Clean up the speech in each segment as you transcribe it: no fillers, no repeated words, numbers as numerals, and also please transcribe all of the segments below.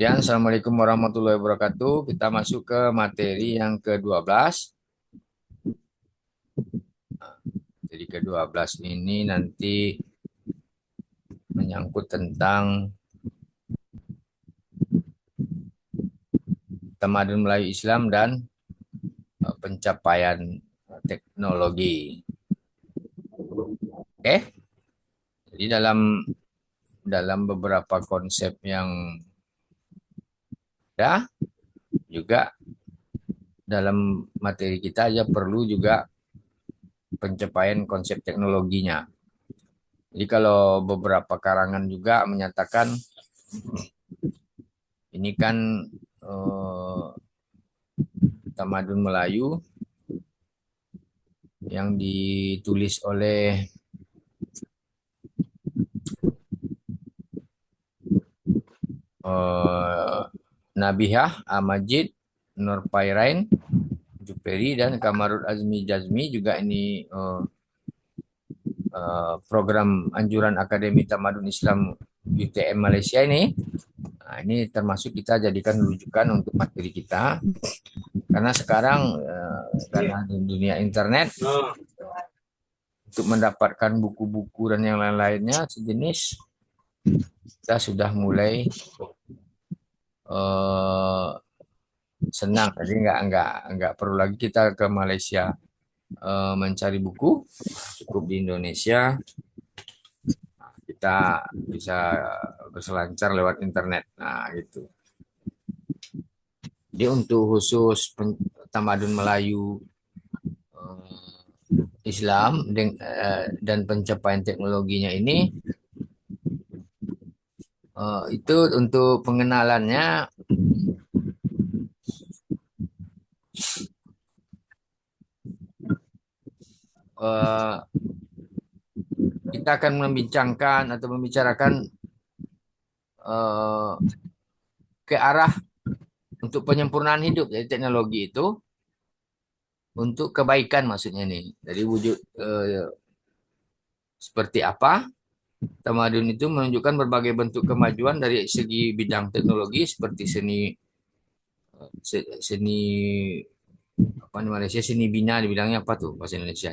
Kemudian, Assalamualaikum warahmatullahi wabarakatuh. Kita masuk ke materi yang ke-12. Jadi ke-12 ini nanti menyangkut tentang tamadun Melayu Islam dan pencapaian teknologi. Oke, jadi dalam dalam beberapa konsep yang ada juga dalam materi kita aja perlu juga pencapaian konsep teknologinya. Jadi kalau beberapa karangan juga menyatakan ini kan eh, tamadun Melayu yang ditulis oleh eh, Nabihah, Amajid, Nur Pairain, Juperi dan Kamarul Azmi Jazmi juga ini program anjuran Akademi Tamadun Islam UTM Malaysia ini. Nah, ini termasuk kita jadikan rujukan untuk materi kita karena sekarang karena di dunia internet untuk mendapatkan buku-buku dan yang lain-lainnya sejenis kita sudah mulai eh, senang. Jadi nggak perlu lagi kita ke Malaysia mencari buku, cukup di Indonesia kita bisa berselancar lewat internet. Nah, gitu. Jadi untuk khusus tamadun Melayu Islam dan pencapaian teknologinya ini itu untuk pengenalannya eh, kita akan membincangkan atau membicarakan eh, ke arah untuk penyempurnaan hidup. Jadi teknologi itu untuk kebaikan maksudnya nih. Jadi wujud seperti apa tamadun itu menunjukkan berbagai bentuk kemajuan dari segi bidang teknologi seperti seni apa di Malaysia seni bina dibilangnya apa tuh bahasa Indonesia.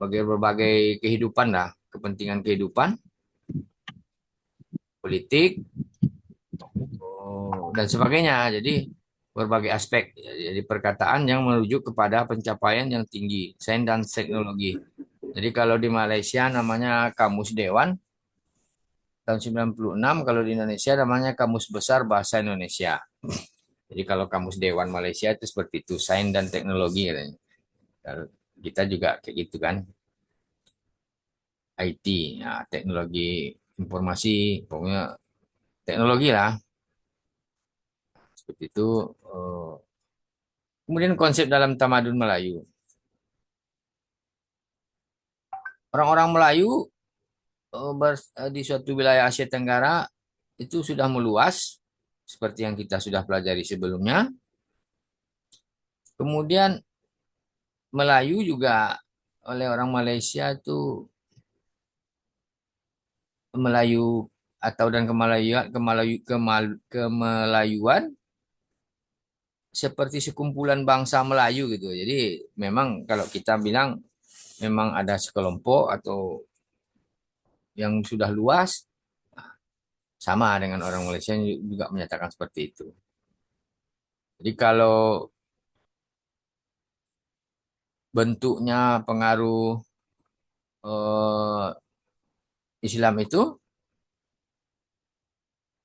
Berbagai kehidupan lah, kepentingan kehidupan, politik, dan sebagainya. Jadi berbagai aspek. Jadi perkataan yang merujuk kepada pencapaian yang tinggi, sains dan teknologi. Jadi kalau di Malaysia namanya Kamus Dewan tahun 96, kalau di Indonesia namanya Kamus Besar Bahasa Indonesia. Jadi kalau Kamus Dewan Malaysia itu seperti itu, sains dan teknologi katanya. Kalau kita juga kayak gitu kan, IT, ya, teknologi informasi, pokoknya teknologi lah, seperti itu. eh, Kemudian konsep dalam tamadun Melayu. Orang-orang Melayu di suatu wilayah Asia Tenggara itu sudah meluas, seperti yang kita sudah pelajari sebelumnya. Kemudian Melayu juga oleh orang Malaysia itu Melayu atau dan kemelayuan seperti sekumpulan bangsa Melayu gitu. Jadi memang kalau kita bilang memang ada sekelompok atau yang sudah luas sama dengan orang Malaysia yang juga menyatakan seperti itu. Jadi kalau bentuknya pengaruh eh, Islam itu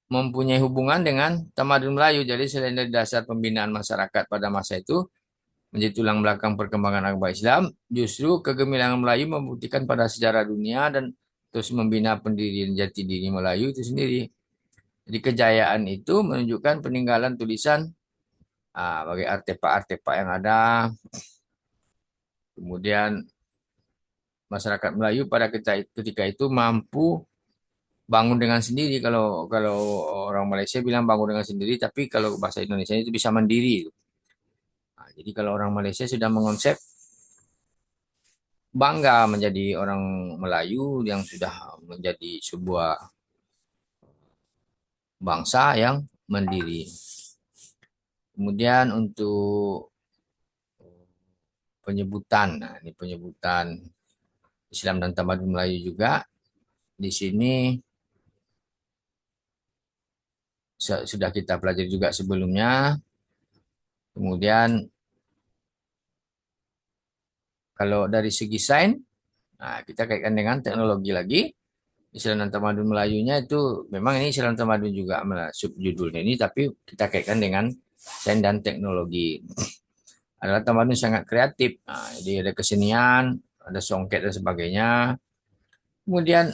mempunyai hubungan dengan tamadun Melayu. Jadi selain dari dasar pembinaan masyarakat pada masa itu menjadi tulang belakang perkembangan agama Islam, justru kegemilangan Melayu membuktikan pada sejarah dunia dan terus membina pendirian jati diri Melayu itu sendiri. Jadi kejayaan itu menunjukkan peninggalan tulisan bagi artefak-artefak yang ada. Kemudian masyarakat Melayu pada ketika itu mampu bangun dengan sendiri. Kalau kalau orang Malaysia bilang bangun dengan sendiri, tapi kalau bahasa Indonesia itu bisa mandiri. Nah, jadi kalau orang Malaysia sudah mengonsep bangga menjadi orang Melayu yang sudah menjadi sebuah bangsa yang mandiri. Kemudian untuk penyebutan, nah ini penyebutan Islam dan Tamadun Melayu juga di sini sudah kita pelajari juga sebelumnya. Kemudian kalau dari segi sains, nah kita kaitkan dengan teknologi lagi. Islam dan Tamadun Melayunya itu memang ini Islam dan Tamadun juga subjudulnya ini, tapi kita kaitkan dengan sains dan teknologi. Adalah tamadun sangat kreatif. Nah, jadi ada kesenian, ada songket dan sebagainya. Kemudian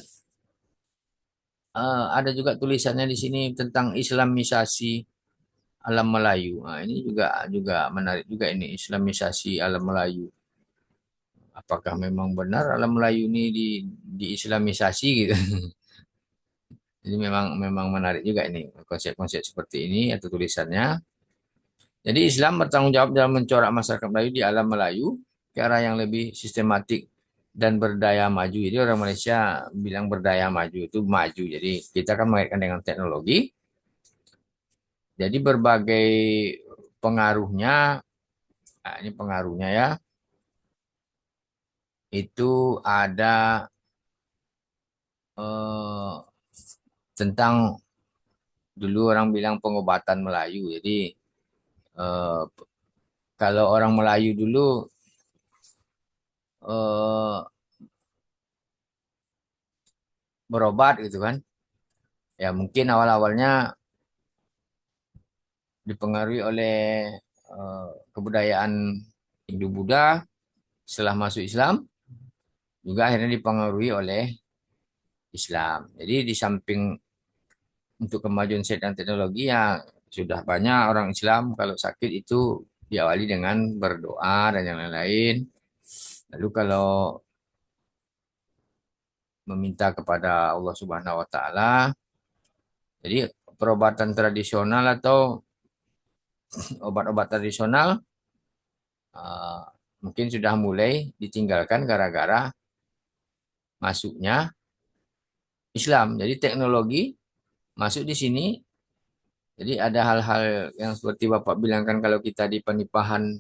ada juga tulisannya di sini tentang Islamisasi alam Melayu. Nah, ini juga juga menarik juga ini Islamisasi alam Melayu. Apakah memang benar alam Melayu ini diislamisasi gitu? Jadi memang memang menarik juga ini konsep-konsep seperti ini atau tulisannya. Jadi Islam bertanggung jawab dalam mencorak masyarakat Melayu di alam Melayu ke arah yang lebih sistematik dan berdaya maju. Jadi orang Malaysia bilang berdaya maju itu maju. Jadi kita kan mengaitkan dengan teknologi. Jadi berbagai pengaruhnya, nah ini pengaruhnya ya, itu ada eh, tentang dulu orang bilang pengobatan Melayu. Jadi eh, kalau orang Melayu dulu eh, berobat gitu kan, ya mungkin awal-awalnya dipengaruhi oleh kebudayaan Hindu-Buddha. Setelah masuk Islam, juga akhirnya dipengaruhi oleh Islam. Jadi di samping untuk kemajuan sains dan teknologi ya sudah banyak orang Islam kalau sakit itu diawali dengan berdoa dan yang lain-lain. Lalu kalau meminta kepada Allah Subhanahu wa taala, jadi perobatan tradisional atau obat-obat tradisional eh, mungkin sudah mulai ditinggalkan gara-gara masuknya Islam. Jadi teknologi masuk di sini. Jadi ada hal-hal yang seperti Bapak bilang kan kalau kita di Penipahan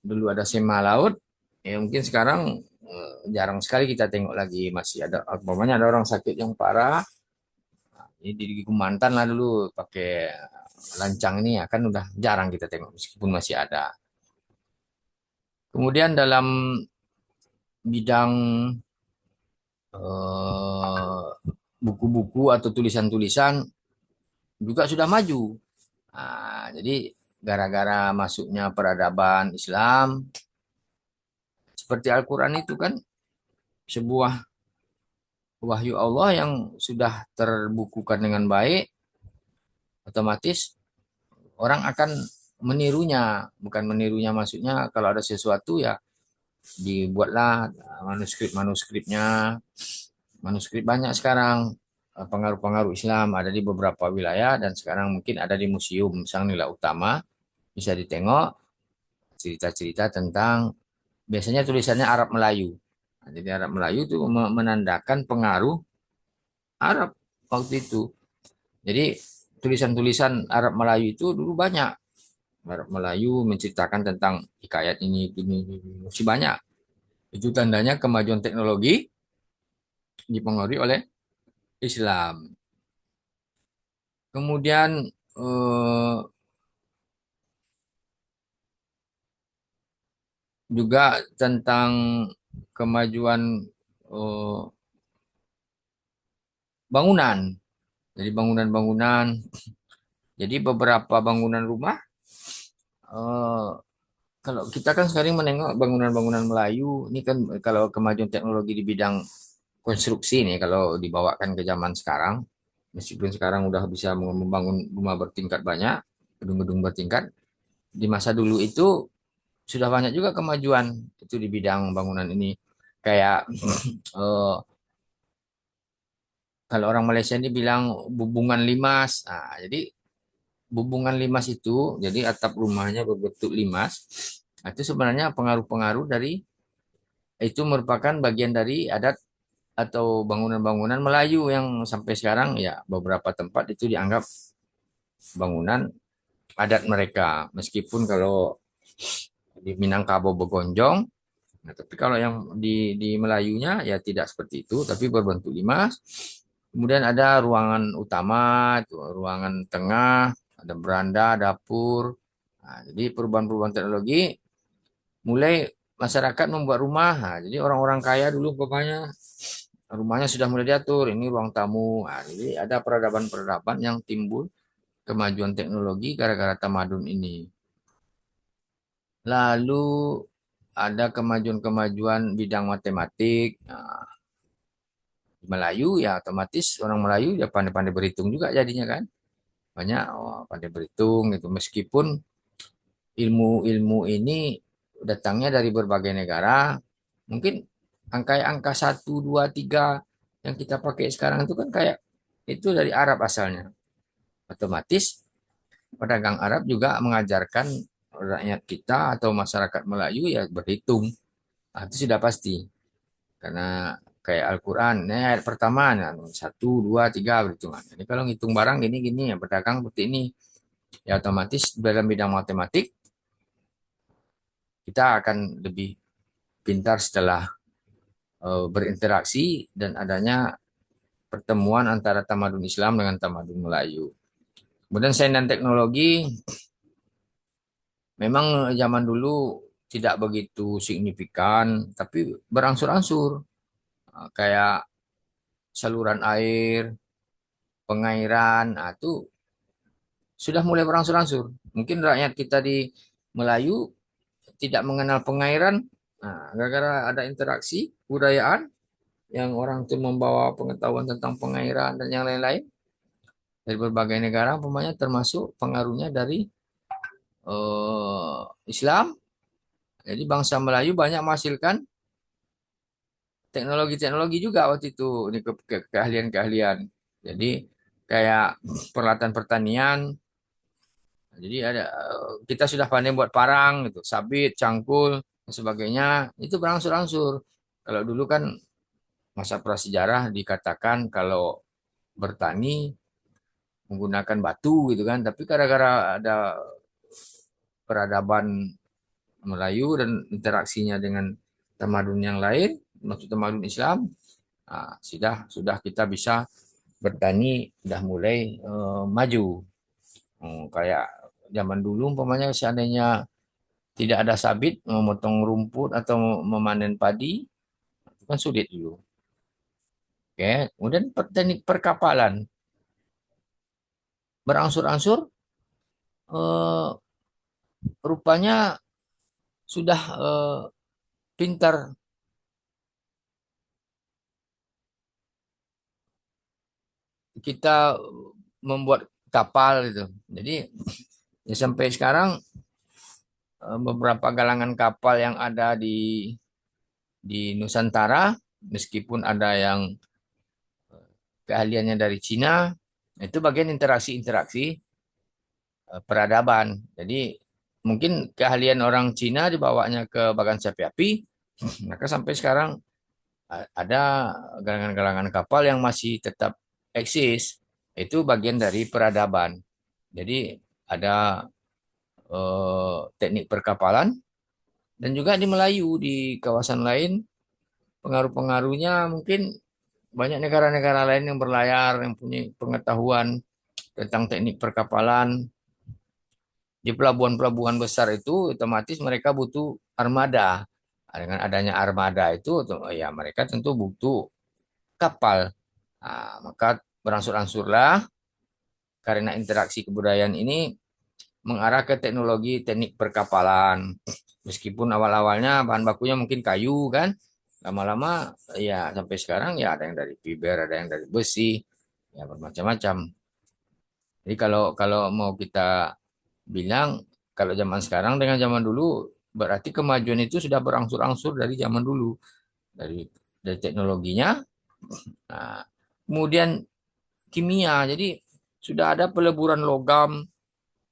dulu ada sema laut, ya mungkin sekarang jarang sekali kita tengok lagi masih ada, umpamanya ada orang sakit yang parah, ini di Kumantan lah dulu pakai lancang ini ya kan udah jarang kita tengok meskipun masih ada. Kemudian dalam bidang eh, buku-buku atau tulisan-tulisan juga sudah maju. Nah, jadi gara-gara masuknya peradaban Islam, seperti Al-Quran itu kan sebuah wahyu Allah yang sudah terbukukan dengan baik, otomatis orang akan menirunya. Bukan menirunya maksudnya kalau ada sesuatu ya dibuatlah manuskrip-manuskripnya. Manuskrip banyak sekarang, pengaruh-pengaruh Islam ada di beberapa wilayah dan sekarang mungkin ada di museum Sang Nila Utama, bisa ditengok cerita-cerita tentang biasanya tulisannya Arab Melayu. Nah, jadi Arab Melayu itu menandakan pengaruh Arab waktu itu. Jadi tulisan-tulisan Arab Melayu itu dulu banyak. Arab Melayu menceritakan tentang hikayat ini masih banyak. Itu tandanya kemajuan teknologi dipengaruhi oleh Islam. Kemudian juga tentang kemajuan eh, bangunan. Jadi bangunan-bangunan. Jadi beberapa bangunan rumah eh, kalau kita kan sekarang menengok bangunan-bangunan Melayu, ini kan kalau kemajuan teknologi di bidang konstruksi nih, kalau dibawakan ke zaman sekarang, meskipun sekarang udah bisa membangun rumah bertingkat banyak, gedung-gedung bertingkat, di masa dulu itu sudah banyak juga kemajuan itu di bidang bangunan ini. Kayak eh, kalau orang Malaysia ini bilang bubungan limas. Nah, jadi bubungan limas itu, jadi atap rumahnya berbentuk limas. Nah, itu sebenarnya pengaruh-pengaruh dari itu merupakan bagian dari adat atau bangunan-bangunan Melayu yang sampai sekarang ya beberapa tempat itu dianggap bangunan adat mereka. Meskipun kalau di Minangkabau bergonjong, nah, tapi kalau yang di Melayunya ya tidak seperti itu, tapi berbentuk limas. Kemudian ada ruangan utama, itu ruangan tengah, ada beranda, dapur. Nah, jadi perubahan-perubahan teknologi mulai masyarakat membuat rumah. Nah, jadi orang-orang kaya dulu pokoknya rumahnya sudah mulai diatur. Ini ruang tamu. Nah, jadi ada peradaban-peradaban yang timbul kemajuan teknologi gara-gara tamadun ini. Lalu ada kemajuan-kemajuan bidang matematik. Nah, di Melayu ya otomatis orang Melayu ya pandai-pandai berhitung juga jadinya kan. Banyak pandai berhitung gitu. Meskipun ilmu-ilmu ini datangnya dari berbagai negara. Mungkin angka-angka 1, 2, 3 yang kita pakai sekarang itu kan kayak itu dari Arab asalnya. Otomatis pedagang Arab juga mengajarkan rakyat kita atau masyarakat Melayu ya berhitung. Nah, itu sudah pasti. Karena kayak Al-Quran, ini ayat pertama, nah, 1, 2, 3 berhitungan. Jadi kalau ngitung barang gini-gini, ya pedagang seperti ini, ya otomatis dalam bidang matematik kita akan lebih pintar setelah berinteraksi dan adanya pertemuan antara tamadun Islam dengan tamadun Melayu. Kemudian sains dan teknologi, memang zaman dulu tidak begitu signifikan, tapi berangsur-angsur. Kayak saluran air, pengairan, nah, itu sudah mulai berangsur-angsur. Mungkin rakyat kita di Melayu tidak mengenal pengairan, nah, gara-gara ada interaksi budayaan yang orang itu membawa pengetahuan tentang pengairan dan yang lain-lain dari berbagai negara, umpamanya termasuk pengaruhnya dari Islam. Jadi bangsa Melayu banyak menghasilkan teknologi-teknologi juga waktu itu, ini keahlian-keahlian. Jadi kayak peralatan pertanian. Jadi ada kita sudah pandai buat parang gitu, sabit, cangkul dan sebagainya. Itu berangsur-angsur. Kalau dulu kan masa prasejarah dikatakan kalau bertani menggunakan batu gitu kan, tapi gara-gara ada peradaban Melayu dan interaksinya dengan tamadun yang lain, maksud tamadun Islam, nah, sudah kita bisa bertani, sudah mulai maju. Kayak zaman dulu umpamanya seandainya tidak ada sabit memotong rumput atau memanen padi itu kan sulit dulu. Oke, kemudian teknik perkapalan berangsur-angsur eh, rupanya sudah pintar kita membuat kapal gitu. Jadi ya sampai sekarang beberapa galangan kapal yang ada di Nusantara meskipun ada yang keahliannya dari Cina itu bagian interaksi-interaksi peradaban. Jadi mungkin keahlian orang Cina dibawanya ke bagan sapi api, maka sampai sekarang ada galangan-galangan kapal yang masih tetap eksis. Itu bagian dari peradaban. Jadi ada teknik perkapalan dan juga di Melayu di kawasan lain pengaruh-pengaruhnya mungkin banyak negara-negara lain yang berlayar yang punya pengetahuan tentang teknik perkapalan. Di pelabuhan-pelabuhan besar itu otomatis mereka butuh armada. Nah, dengan adanya armada itu ya mereka tentu butuh kapal. Nah, maka berangsur-angsurlah karena interaksi kebudayaan ini mengarah ke teknologi teknik perkapalan. Meskipun awal-awalnya bahan bakunya mungkin kayu kan, lama-lama ya sampai sekarang ya ada yang dari fiber, ada yang dari besi, ya bermacam-macam. Jadi kalau kalau mau kita bilang kalau zaman sekarang dengan zaman dulu berarti kemajuan itu sudah berangsur-angsur dari zaman dulu dari teknologinya. Nah, kemudian kimia. Jadi sudah ada peleburan logam.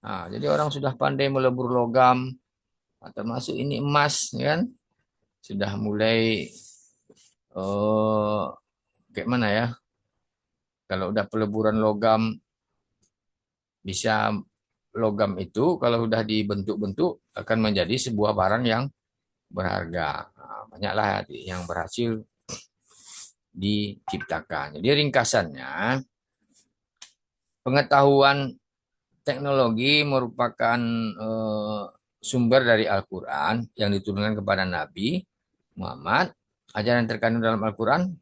Nah, jadi orang sudah pandai melebur logam, termasuk ini emas, ya kan? Sudah mulai eh, kayak mana ya? Kalau udah peleburan logam, bisa logam itu kalau udah dibentuk-bentuk akan menjadi sebuah barang yang berharga. Nah, banyaklah yang berhasil diciptakan. Jadi ringkasannya, pengetahuan teknologi merupakan sumber dari Al-Quran yang diturunkan kepada Nabi Muhammad. Ajaran terkandung dalam Al-Quran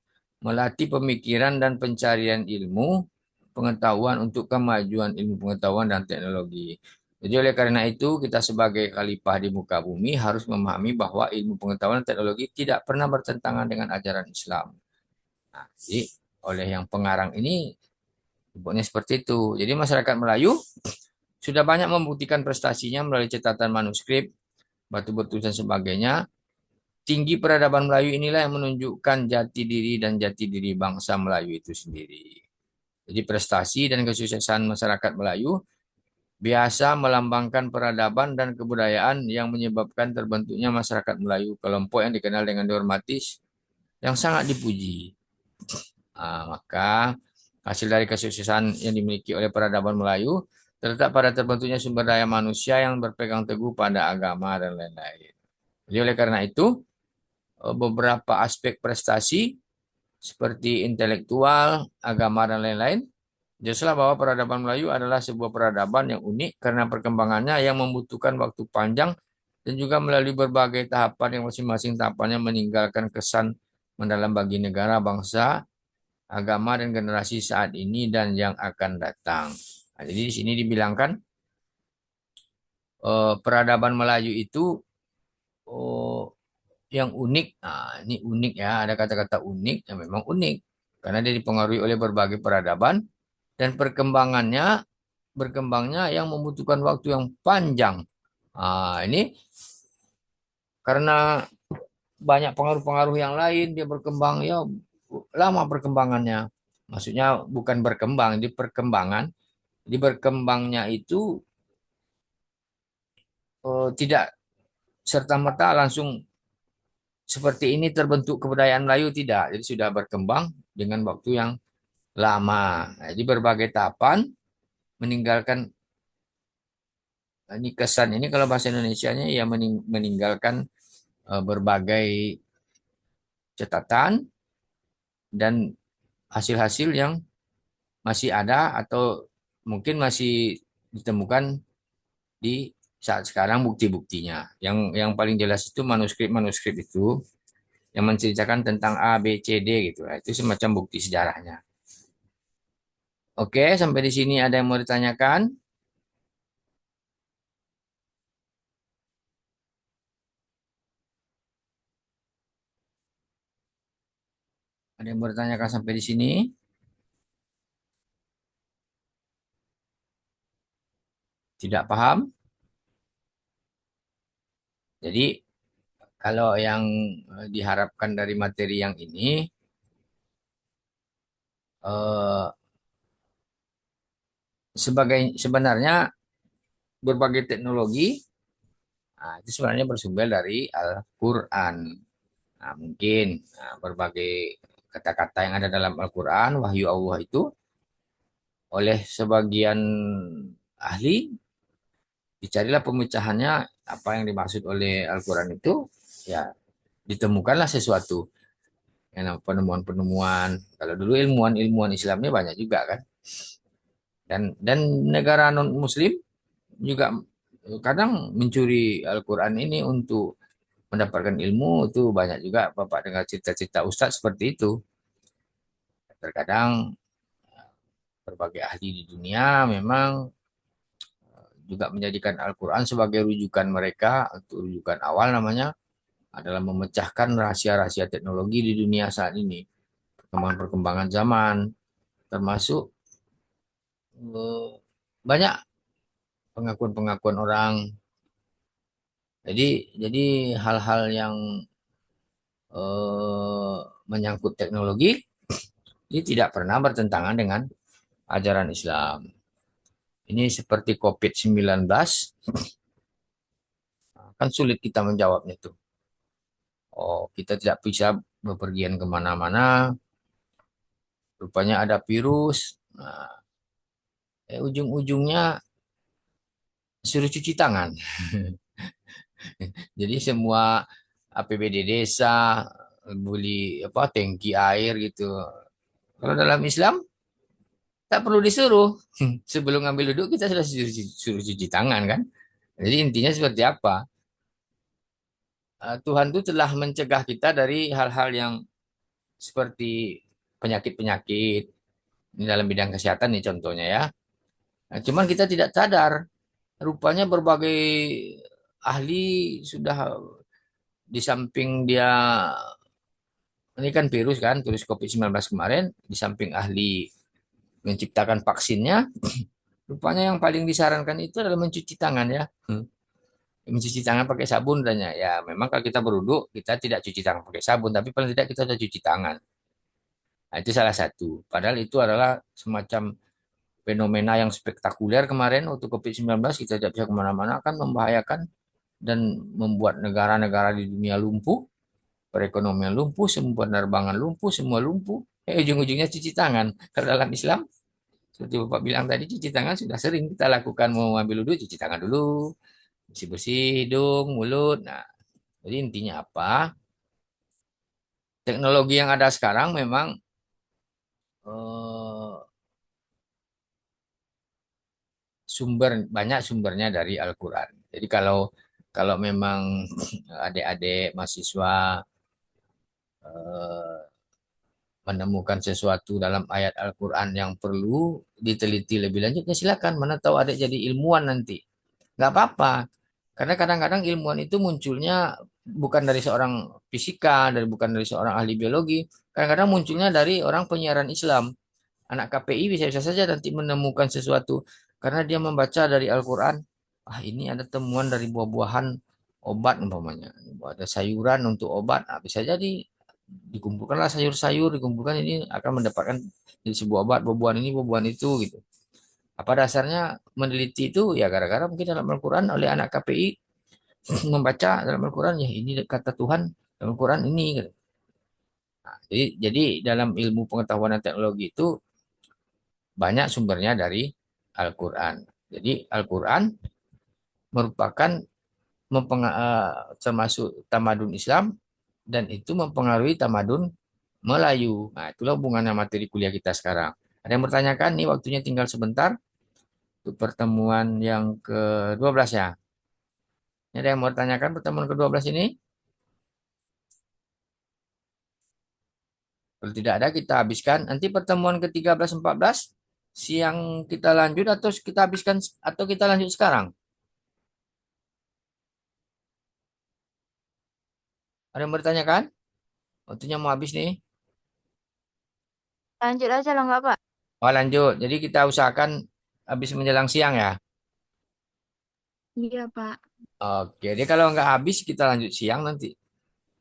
melatih pemikiran dan pencarian ilmu, pengetahuan untuk kemajuan ilmu pengetahuan dan teknologi. Jadi oleh karena itu kita sebagai khalifah di muka bumi harus memahami bahwa ilmu pengetahuan dan teknologi tidak pernah bertentangan dengan ajaran Islam. Nah, jadi oleh yang pengarang ini ibunya seperti itu. Jadi masyarakat Melayu sudah banyak membuktikan prestasinya melalui catatan manuskrip, batu bertulis dan sebagainya. Tinggi peradaban Melayu inilah yang menunjukkan jati diri dan jati diri bangsa Melayu itu sendiri. Jadi prestasi dan kesuksesan masyarakat Melayu biasa melambangkan peradaban dan kebudayaan yang menyebabkan terbentuknya masyarakat Melayu, kelompok yang dikenal dengan dihormati, yang sangat dipuji. Maka hasil dari kesuksesan yang dimiliki oleh peradaban Melayu terletak pada terbentuknya sumber daya manusia yang berpegang teguh pada agama dan lain-lain. Jadi oleh karena itu, beberapa aspek prestasi seperti intelektual, agama, dan lain-lain, jelaslah bahwa peradaban Melayu adalah sebuah peradaban yang unik karena perkembangannya yang membutuhkan waktu panjang dan juga melalui berbagai tahapan yang masing-masing tahapannya meninggalkan kesan mendalam bagi negara, bangsa, agama, dan generasi saat ini dan yang akan datang. Nah, jadi di sini dibilangkan peradaban Melayu itu oh, yang unik. Nah, ini unik ya, ada kata-kata unik yang memang unik karena dia dipengaruhi oleh berbagai peradaban dan berkembangnya yang membutuhkan waktu yang panjang. Ini karena banyak pengaruh-pengaruh yang lain dia berkembang ya lama perkembangannya. Maksudnya bukan berkembang, di perkembangan. Di berkembangnya itu tidak serta-merta langsung seperti ini terbentuk kebudayaan Melayu tidak. Jadi sudah berkembang dengan waktu yang lama. Nah, jadi berbagai tahapan meninggalkan ini kesan ini kalau bahasa Indonesianya ya meninggalkan berbagai catatan dan hasil-hasil yang masih ada atau mungkin masih ditemukan di saat sekarang bukti-buktinya. Yang paling jelas itu manuskrip-manuskrip itu yang menceritakan tentang A, B, C, D gitu. Nah, itu semacam bukti sejarahnya. Oke, sampai di sini ada yang mau ditanyakan? Ada yang mau ditanyakan sampai di sini? Tidak paham? Jadi kalau yang diharapkan dari materi yang ini eh, sebenarnya berbagai teknologi itu sebenarnya bersumber dari Al-Qur'an. Nah, mungkin berbagai kata-kata yang ada dalam Al-Qur'an, wahyu Allah itu oleh sebagian ahli dicarilah pemecahannya apa yang dimaksud oleh Al-Qur'an itu ya ditemukanlah sesuatu yang penemuan-penemuan. Kalau dulu ilmuwan-ilmuwan Islamnya banyak juga kan. Dan negara non muslim juga kadang mencuri Al-Quran ini untuk mendapatkan ilmu itu banyak juga Bapak dengar cerita-cerita Ustadz seperti itu. Terkadang berbagai ahli di dunia memang juga menjadikan Al-Quran sebagai rujukan mereka untuk rujukan awal namanya adalah memecahkan rahasia-rahasia teknologi di dunia saat ini. Perkembangan-perkembangan zaman termasuk eh, banyak pengakuan-pengakuan orang. Jadi jadi hal-hal yang eh, menyangkut teknologi ini tidak pernah bertentangan dengan ajaran Islam. Ini seperti COVID-19, kan sulit kita menjawabnya tuh. Oh, kita tidak bisa bepergian kemana-mana, Rupanya ada virus. Nah, ujung-ujungnya suruh cuci tangan. Jadi semua APBD desa, beli apa tangki air gitu. Kalau dalam Islam tak perlu disuruh. Sebelum ngambil duduk kita sudah suruh cuci tangan kan. Jadi intinya seperti apa? Tuhan itu telah mencegah kita dari hal-hal yang seperti penyakit-penyakit. Ini dalam bidang kesehatan nih contohnya ya. Nah, cuman kita tidak sadar. Rupanya berbagai ahli sudah di samping dia ini kan virus kan, virus COVID-19 kemarin, di samping ahli menciptakan vaksinnya, rupanya yang paling disarankan itu adalah mencuci tangan ya. Mencuci tangan pakai sabun dan ya memang kalau kita beruduk kita tidak cuci tangan pakai sabun tapi paling tidak kita sudah cuci tangan. Nah, itu salah satu. Padahal itu adalah semacam fenomena yang spektakuler kemarin waktu COVID-19 kita tidak bisa kemana-mana kan membahayakan dan membuat negara-negara di dunia lumpuh, perekonomian lumpuh, semua penerbangan lumpuh, semua lumpuh. Ujung-ujungnya cuci tangan. Kalau dalam Islam, seperti Bapak bilang tadi, cuci tangan sudah sering kita lakukan. Mau ambil wudhu, cuci tangan dulu. Bersih-bersih hidung, mulut. Nah, jadi intinya apa? Teknologi yang ada sekarang memang eh, banyak sumbernya dari Al-Quran. Jadi kalau memang adik-adik mahasiswa eh, menemukan sesuatu dalam ayat Al-Quran yang perlu diteliti lebih lanjut, ya silakan. Mana tahu adik jadi ilmuwan nanti. Nggak apa-apa. Karena kadang-kadang ilmuwan itu munculnya bukan dari seorang fisika, bukan dari seorang ahli biologi. Kadang-kadang munculnya dari orang penyiaran Islam. Anak KPI bisa-bisa saja nanti menemukan sesuatu. Karena dia membaca dari Al-Quran. Ah, ini ada temuan dari buah-buahan obat umpamanya. Ada sayuran untuk obat. Ah, bisa jadi dikumpulkanlah sayur-sayur, dikumpulkan ini akan mendapatkan jadi sebuah obat, buah-buahan ini, buah-buahan itu gitu. Apa dasarnya meneliti itu? Ya gara-gara mungkin dalam Al-Quran oleh anak KPI membaca dalam Al-Quran ya ini kata Tuhan dalam Al-Quran ini gitu. Nah, jadi dalam ilmu pengetahuan dan teknologi itu banyak sumbernya dari Al-Quran. Jadi Al-Quran merupakan termasuk tamadun Islam dan itu mempengaruhi tamadun Melayu. Nah, itulah hubungannya materi kuliah kita sekarang. Ada yang bertanyakan nih waktunya tinggal sebentar untuk pertemuan yang ke-12 ya. Ini ada yang mau bertanyakan pertemuan ke-12 ini? Kalau tidak ada kita habiskan. Nanti pertemuan ke-13 14 siang kita lanjut atau kita habiskan atau kita lanjut sekarang? Ada yang bertanyakan? Waktunya mau habis nih. Lanjut aja lah nggak Pak? Oh lanjut. Jadi kita usahakan habis menjelang siang ya. Iya Pak. Oke, jadi kalau nggak habis kita lanjut siang nanti.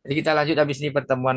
Jadi kita lanjut habis ini pertemuan